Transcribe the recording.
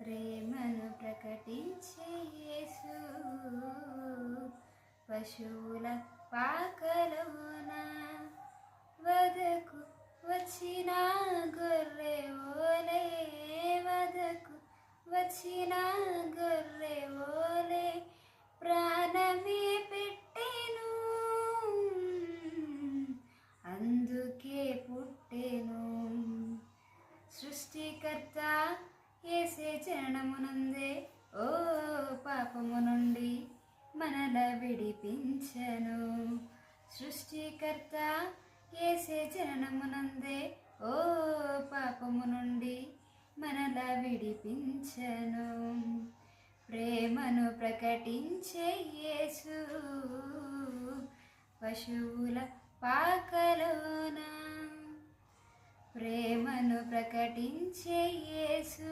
ప్రేమను ప్రకటించే యేసు పశువుల పాకలోన వదకు వచ్చిన గొర్రె ఓలే, వదకు వచ్చిన గొర్రె ఓలే ప్రాణమే పెట్టెను, అందుకే పుట్టెను. సృష్టికర్త యేసే చరణమునందే ఓ పాపము నుండి మనల విడిపించెను. సృష్టికర్త యేసే చరణమునందే ఓ పాపము నుండి మనల విడిపించెను. ప్రేమను ప్రకటించే యేసు పశువుల పాకలోన, ప్రేమను ప్రకటించే యేసు